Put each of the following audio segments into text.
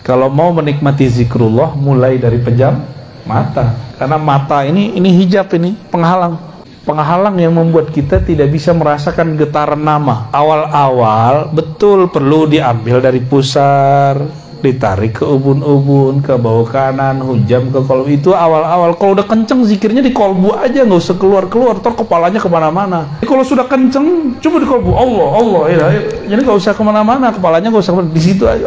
Kalau mau menikmati zikrullah, mulai dari pejam mata. Karena mata ini hijab, ini penghalang yang membuat kita tidak bisa merasakan getaran nama. Awal-awal betul perlu diambil dari pusar, ditarik ke ubun-ubun, ke bawah kanan, hujam ke kolbu. Itu awal-awal. Kalau udah kenceng zikirnya di kolbu aja, nggak usah keluar-keluar, ntar kepalanya kemana-mana. Kalau sudah kenceng, cuma di kolbu, Allah, ya. Jadi nggak usah kemana-mana, kepalanya nggak usah kemana, di situ aja.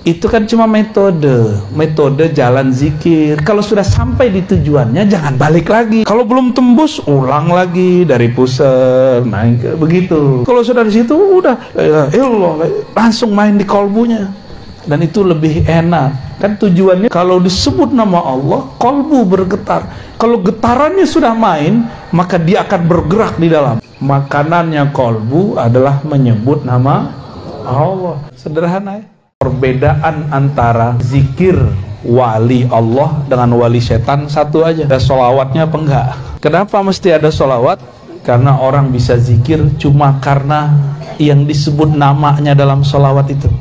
Itu kan cuma metode jalan zikir. Kalau sudah sampai di tujuannya, jangan balik lagi. Kalau belum tembus, ulang lagi dari pusat, naik begitu. Kalau sudah di situ, udah langsung main di kolbunya. Dan itu lebih enak. Kan tujuannya kalau disebut nama Allah, kolbu bergetar. Kalau getarannya sudah main, maka dia akan bergerak di dalam. Makanannya kolbu adalah menyebut nama Allah. Sederhana ya. Perbedaan antara zikir wali Allah dengan wali setan satu aja. Ada sholawatnya apa enggak? Kenapa mesti ada sholawat? Karena orang bisa zikir cuma karena yang disebut namanya dalam sholawat itu.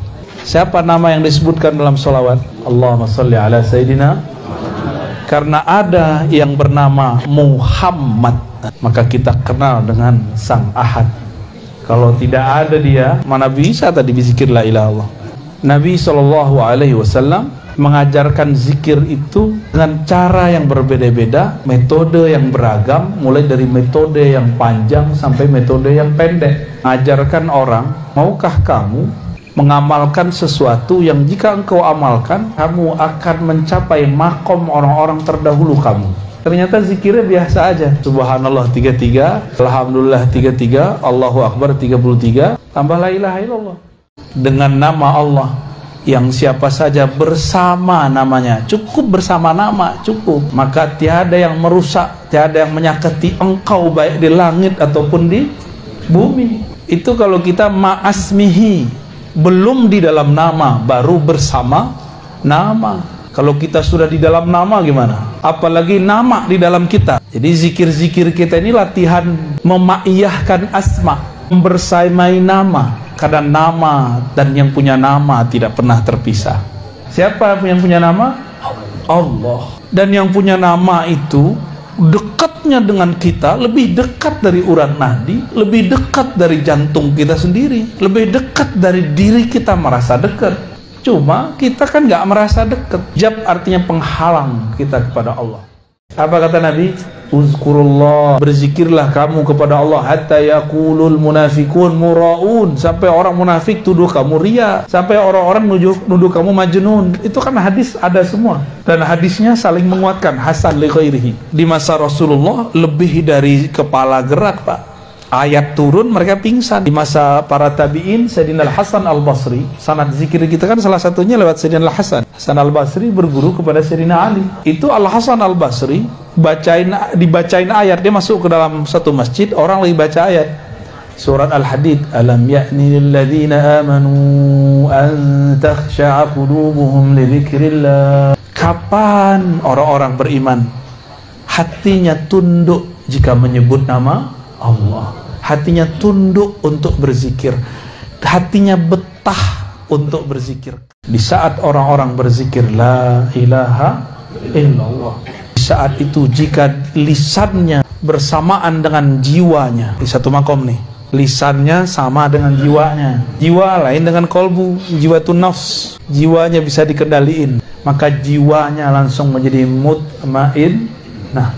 Siapa nama yang disebutkan dalam sholawat? Allahumma sholli ala Sayyidina. Karena ada yang bernama Muhammad, maka kita kenal dengan Sang Ahad. Kalau tidak ada dia, mana bisa tadi berzikir la ilaha illallah. Nabi SAW mengajarkan zikir itu dengan cara yang berbeda-beda, metode yang beragam, mulai dari metode yang panjang sampai metode yang pendek. Mengajarkan orang, maukah kamu mengamalkan sesuatu yang jika engkau amalkan, kamu akan mencapai makom orang-orang terdahulu kamu. Ternyata zikirnya biasa aja. Subhanallah 33, Alhamdulillah 33, Allahu Akbar 33, tambah la ilaha illallah. Dengan nama Allah yang siapa saja bersama namanya, cukup bersama nama, cukup. Maka tiada yang merusak, tiada yang menyakiti engkau baik di langit ataupun di bumi. Itu kalau kita ma'asmihi, belum di dalam nama, baru bersama nama. Kalau kita sudah di dalam nama gimana? Apalagi nama di dalam kita. Jadi zikir-zikir kita ini latihan memaiyahkan asma, membersamai nama. Karena nama dan yang punya nama tidak pernah terpisah. Siapa yang punya nama? Allah. Dan yang punya nama itu dekatnya dengan kita, lebih dekat dari urat nadi, lebih dekat dari jantung kita sendiri, lebih dekat dari diri kita merasa dekat. Cuma kita kan nggak merasa dekat. Jab artinya penghalang kita kepada Allah. Apa kata Nabi? Uzkurullah, berzikirlah kamu kepada Allah hatta yaqulul munafiqun muraun, sampai orang munafik tuduh kamu ria, sampai orang-orang nuduh kamu majnun. Itu kan hadis ada semua, dan hadisnya saling menguatkan, hasan li ghairihi. Di masa Rasulullah lebih dari kepala gerak, Pak. Ayat turun mereka pingsan. Di masa para tabi'in, Sayyidina Al-Hasan Al-Basri, sanad zikir kita kan salah satunya lewat Sayyidina Al-Hasan. Hasan Al-Basri berguru kepada Sayyidina Ali. Itu Al-Hasan Al-Basri dibacain ayat, dia masuk ke dalam satu masjid, orang lagi baca ayat surat Al-Hadid, alam ya'ni lilladzina amanu an takhsha'a qulubuhum li dzikrillah. Kapan orang-orang beriman hatinya tunduk jika menyebut nama Allah? Hatinya tunduk untuk berzikir, hatinya betah untuk berzikir. Di saat orang-orang berzikir la ilaha illallah, di saat itu jika lisannya bersamaan dengan jiwanya, di satu makom nih, lisannya sama dengan jiwanya, jiwa lain dengan kolbu, jiwatun nafs, jiwanya bisa dikendaliin, maka jiwanya langsung menjadi mutmain. Nah,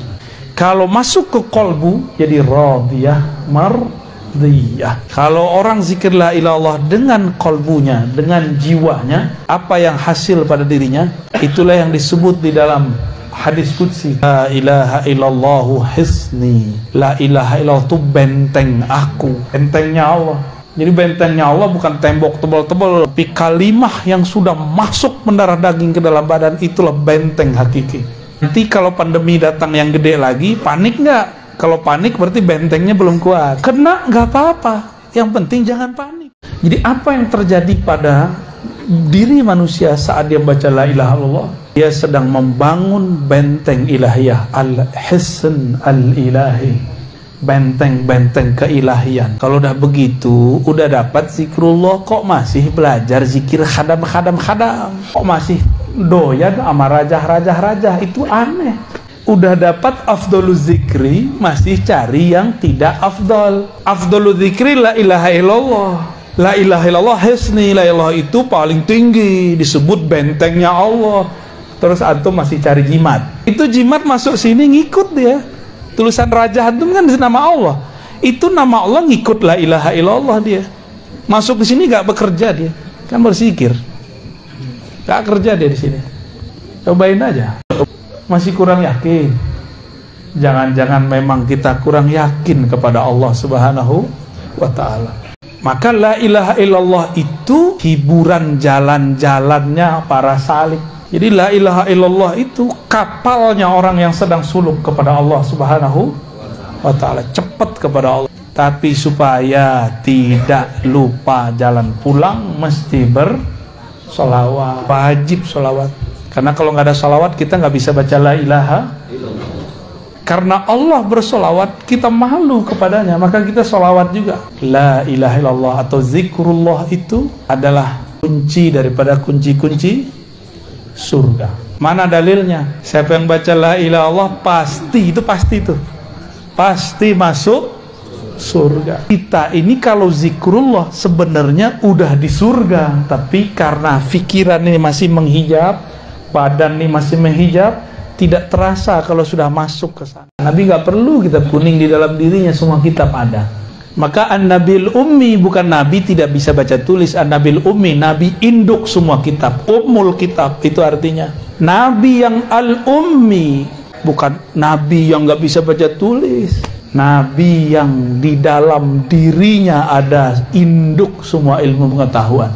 kalau masuk ke kolbu jadi radiyah mardiyah. Kalau orang zikir la ilallah dengan kolbunya, dengan jiwanya, apa yang hasil pada dirinya, itulah yang disebut di dalam hadis qudsi, la ilaha illallahu hisni. La ilaha illallah itu benteng aku, bentengnya Allah. Jadi bentengnya Allah bukan tembok tebal-tebal, tapi kalimah yang sudah masuk mendarah daging ke dalam badan, itulah benteng hakiki. Nanti kalau pandemi datang yang gede lagi, panik nggak? Kalau panik berarti bentengnya belum kuat. Kena nggak apa-apa, yang penting jangan panik. Jadi apa yang terjadi pada diri manusia saat dia baca la ilaha illallah? Dia sedang membangun benteng ilahiyah, al-hisn al-ilahi. benteng-benteng keilahian. Kalau udah begitu, udah dapat zikrullah, kok masih belajar zikir khadam, kok masih doyan sama raja, itu aneh. Udah dapat afdolul zikri, masih cari yang tidak afdol. Afdolul zikri la ilaha illallah. La ilaha illallah hisni, la ilaha itu paling tinggi, disebut bentengnya Allah. Terus antum masih cari jimat. Itu jimat masuk sini ngikut dia. Tulisan raja antum kan nama Allah. Itu nama Allah ngikut la ilaha illallah dia. Masuk di sini gak bekerja dia. Kan berzikir. Gak kerja dia di sini. Cobain aja. Masih kurang yakin. Jangan-jangan memang kita kurang yakin kepada Allah Subhanahu wa ta'ala. Maka la ilaha illallah itu hiburan jalan-jalannya para salik. Jadi la ilaha illallah itu kapalnya orang yang sedang suluk kepada Allah Subhanahu wa ta'ala, cepat kepada Allah. Tapi supaya tidak lupa jalan pulang, mesti bersolawat. Wajib solawat. Karena kalau nggak ada solawat kita nggak bisa baca la ilaha illallah. Karena Allah bersolawat, kita malu kepadanya, maka kita solawat juga. La ilaha illallah atau zikrullah itu adalah kunci daripada kunci-kunci surga. Mana dalilnya? Siapa yang baca la ilaha illallah pasti masuk surga. Kita ini kalau zikrullah sebenarnya udah di surga, tapi karena pikiran ini masih menghijab, badan ini masih menghijab, tidak terasa kalau sudah masuk ke sana. Nabi nggak perlu kitab kuning di dalam dirinya, semua kitab ada. Maka an-nabil ummi, bukan nabi tidak bisa baca tulis. An-nabil ummi, nabi induk semua kitab. Ummul kitab itu artinya nabi yang al-ummi, bukan nabi yang nggak bisa baca tulis. Nabi yang di dalam dirinya ada induk semua ilmu pengetahuan.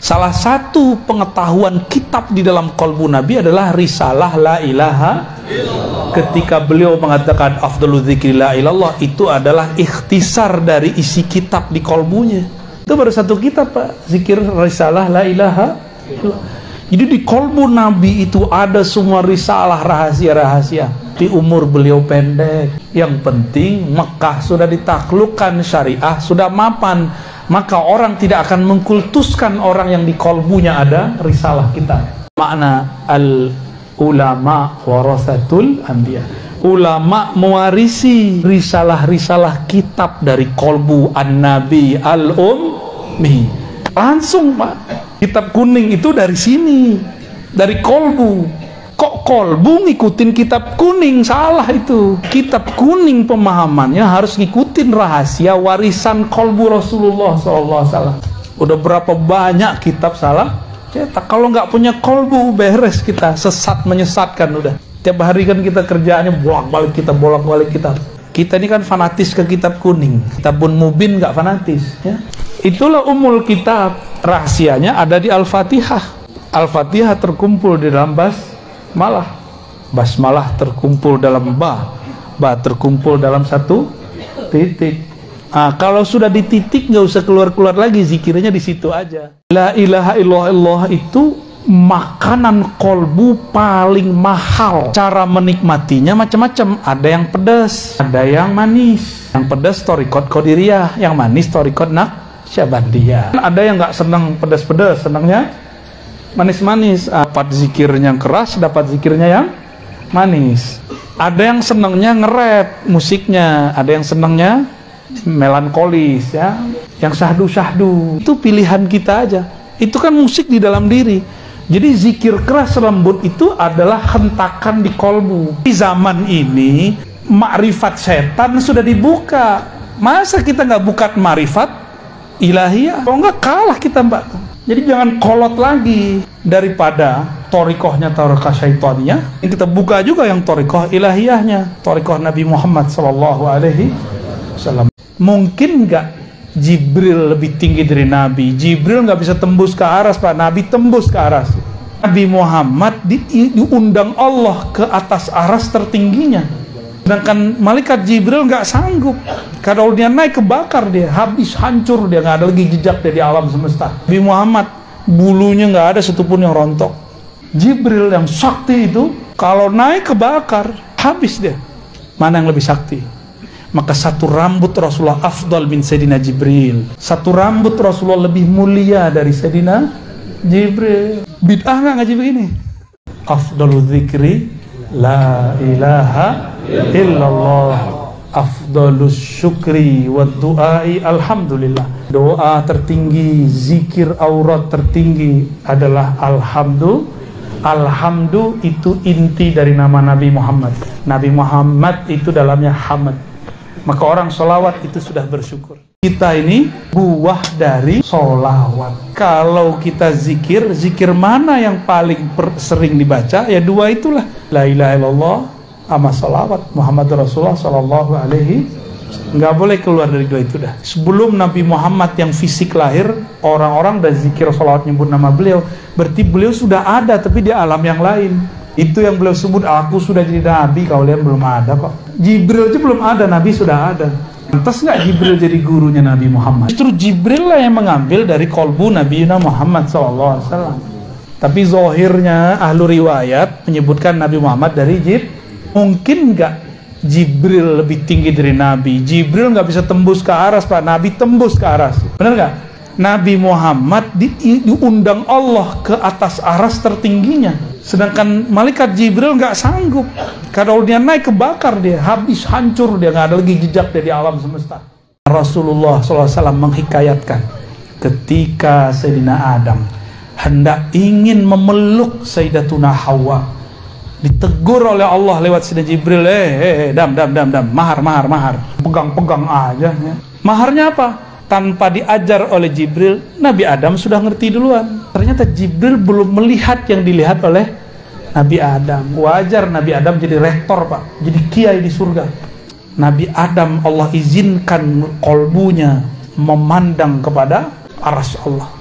Salah satu pengetahuan kitab di dalam kolbu Nabi adalah risalah la ilaha illallah. Ketika beliau mengatakan afdalul dzikri la ilallah, itu adalah ikhtisar dari isi kitab di kolbunya. Itu baru satu kitab, Pak, zikir risalah la ilaha illallah. Jadi di kolbu Nabi itu ada semua risalah rahasia-rahasia. Di umur beliau pendek, yang penting Mekah sudah ditaklukkan, syariah sudah mapan, maka orang tidak akan mengkultuskan orang yang di kolbunya ada risalah kita. Makna al-ulama warasatul anbiya. Ulama mewarisi risalah-risalah kitab dari kolbu an-nabi al-ummi. Langsung, Pak. Kitab kuning itu dari sini, dari kolbu. Kok kolbu ngikutin kitab kuning? Salah itu. Kitab kuning pemahamannya harus ngikutin rahasia warisan kolbu Rasulullah SAW. Udah berapa banyak kitab salah cetak. Kalau nggak punya kolbu, beres kita, sesat menyesatkan udah. Tiap hari kan kita kerjaannya bolak-balik kitab. Kita ini kan fanatis ke kitab kuning. Kitabun mubin nggak fanatis, ya. Itulah umul kitab. Rahasianya ada di Al-Fatihah. Al-Fatihah terkumpul di dalam basmalah terkumpul dalam ba terkumpul dalam satu titik. Kalau sudah di titik nggak usah keluar lagi, zikirnya di situ aja. La ilaha illallah itu makanan kolbu paling mahal. Cara menikmatinya macam-macam. Ada yang pedas, ada yang manis. Yang pedas torikot qadiriyah, yang manis torikot naqsyabandiyah. Ada yang nggak senang pedas-pedas, senangnya manis-manis. Dapat zikirnya yang keras, dapat zikirnya yang manis. Ada yang senangnya nge-rap musiknya, ada yang senangnya melankolis, ya, yang syahdu-syahdu. Itu pilihan kita aja. Itu kan musik di dalam diri. Jadi zikir keras lembut itu adalah hentakan di kolbu. Di zaman ini makrifat setan sudah dibuka. Masa kita nggak buka makrifat ilahiyah? Kalau nggak kalah kita, Mbak. Jadi jangan kolot lagi. Daripada torikohnya torikoh syaitannya, kita buka juga yang torikoh ilahiyahnya, torikoh Nabi Muhammad SAW. Mungkin nggak Jibril lebih tinggi dari Nabi? Jibril nggak bisa tembus ke aras, Pak. Nabi tembus ke aras. Nabi Muhammad diundang Allah ke atas aras tertingginya. Sedangkan malaikat Jibril nggak sanggup. Kalau dia naik kebakar dia, habis, hancur dia, nggak ada lagi jejak dia di alam semesta. Nabi Muhammad bulunya nggak ada satupun yang rontok. Jibril yang sakti itu kalau naik kebakar, habis dia. Mana yang lebih sakti? Maka satu rambut Rasulullah afdal min Sayyidina Jibril. Satu rambut Rasulullah lebih mulia dari Sayyidina Jibril. Bid'ah nggak ngaji begini? Afdalu dzikri la ilaha illallah, afdalus syukri wa du'ai alhamdulillah. Doa tertinggi, zikir aurat tertinggi adalah alhamdulillah. Alhamdu itu inti dari nama Nabi Muhammad. Nabi Muhammad itu dalamnya hamad. Maka orang sholawat itu sudah bersyukur. Kita ini buah dari sholawat. Kalau kita zikir, zikir mana yang paling sering dibaca? Ya dua itulah. La ilaha illallah sama sholawat. Muhammad Rasulullah sallallahu alaihi. Nggak boleh keluar dari dua itu dah. Sebelum Nabi Muhammad yang fisik lahir, orang-orang udah zikir sholawat nyebut nama beliau. Berarti beliau sudah ada tapi di alam yang lain. Itu yang beliau sebut, aku sudah jadi nabi, kalian belum ada kok. Jibril aja belum ada, nabi sudah ada. Pantas nggak Jibril jadi gurunya Nabi Muhammad? Justru Jibril lah yang mengambil dari kolbu Nabi Muhammad SAW. Tapi zohirnya ahlu riwayat menyebutkan Nabi Muhammad dari Jibril. Mungkin nggak Jibril lebih tinggi dari Nabi? Jibril nggak bisa tembus ke aras, Pak. Nabi tembus ke aras. Benar nggak? Nabi Muhammad diundang Allah ke atas aras tertingginya. Sedangkan malaikat Jibril nggak sanggup. Kalau dia naik kebakar dia, habis, hancur dia, nggak ada lagi jejak dia di alam semesta. Rasulullah SAW menghikayatkan ketika Sayyidina Adam hendak ingin memeluk Sayyidatuna Hawa, ditegur oleh Allah lewat Sayyidina Jibril, dam, mahar, pegang aja ya. Maharnya apa? Tanpa diajar oleh Jibril, Nabi Adam sudah ngerti duluan. Ternyata Jibril belum melihat yang dilihat oleh Nabi Adam. Wajar Nabi Adam jadi rektor, Pak, jadi kiai di surga. Nabi Adam Allah izinkan kolbunya memandang kepada aras Allah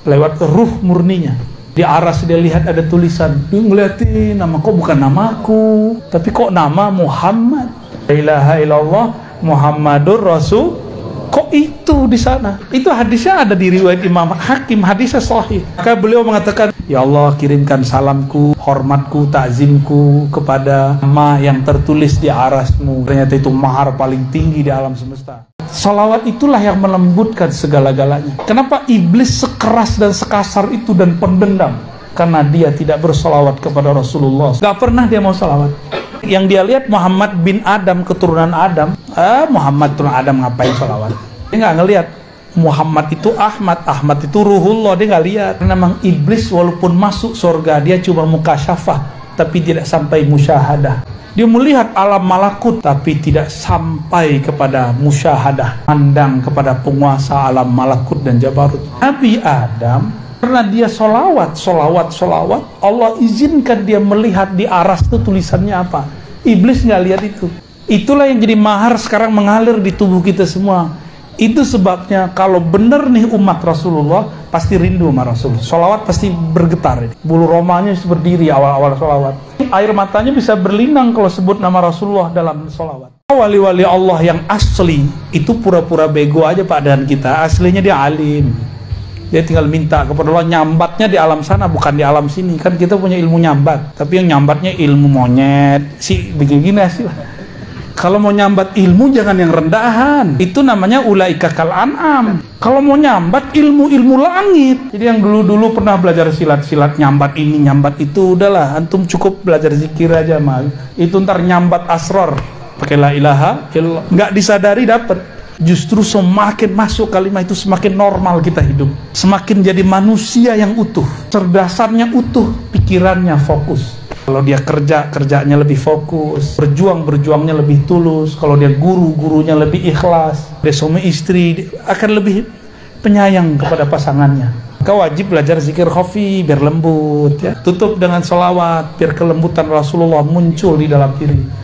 lewat ruh murninya. Di aras dia lihat ada tulisan, dia ngeliatin nama, kok bukan namaku, tapi kok nama Muhammad. La ilaha illallah Muhammadur Rasul. Kok itu di sana? Itu hadisnya ada di riwayat Imam Hakim, hadisnya sahih. Maka beliau mengatakan, ya Allah, kirimkan salamku, hormatku, takzimku kepada nama yang tertulis di arasmu. Ternyata itu mahar paling tinggi di alam semesta. Salawat itulah yang melembutkan segala-galanya. Kenapa iblis sekeras dan sekasar itu dan pendendam? Karena dia tidak bersalawat kepada Rasulullah. Gak pernah dia mau salawat. Yang dia lihat Muhammad bin Adam, keturunan Adam. Muhammad keturunan Adam ngapain salawat? Dia nggak ngelihat Muhammad itu Ahmad, Ahmad itu Ruhullah. Dia nggak lihat. Karena memang iblis walaupun masuk surga, dia cuma mukasyafah, tapi tidak sampai musyahadah. Dia melihat alam malakut, tapi tidak sampai kepada musyahadah, pandang kepada penguasa alam malakut dan jabarut. Nabi Adam, karena dia solawat, Allah izinkan dia melihat di aras itu tulisannya apa. Iblis nggak lihat itu. Itulah yang jadi mahar sekarang mengalir di tubuh kita semua. Itu sebabnya kalau benar nih umat Rasulullah pasti rindu sama Rasul. Solawat pasti bergetar. Bulu romanya berdiri awal-awal solawat. Air matanya bisa berlinang kalau sebut nama Rasulullah dalam solawat. Wali-wali Allah yang asli itu pura-pura bego aja padahal kita. Aslinya dia alim. Dia tinggal minta kepada Allah, nyambatnya di alam sana bukan di alam sini. Kan kita punya ilmu nyambat, tapi yang nyambatnya ilmu monyet. Begini sih lah. Kalau mau nyambat ilmu jangan yang rendahan. Itu namanya ulaika kal an'am. Kalau mau nyambat ilmu langit. Jadi yang dulu-dulu pernah belajar silat-silat, nyambat ini, nyambat itu, udahlah, antum cukup belajar zikir aja mah. Itu ntar nyambat asrar. Pakai la ilaha illallah. Nggak disadari dapat. Justru semakin masuk kalimat itu semakin normal kita hidup. Semakin jadi manusia yang utuh. Cerdasannya utuh, pikirannya fokus. Kalau dia kerjanya lebih fokus. Berjuangnya lebih tulus. Kalau dia gurunya lebih ikhlas. Dia suami istri akan lebih penyayang kepada pasangannya. Maka wajib belajar zikir khafi biar lembut ya. Tutup dengan sholawat biar kelembutan Rasulullah muncul di dalam diri.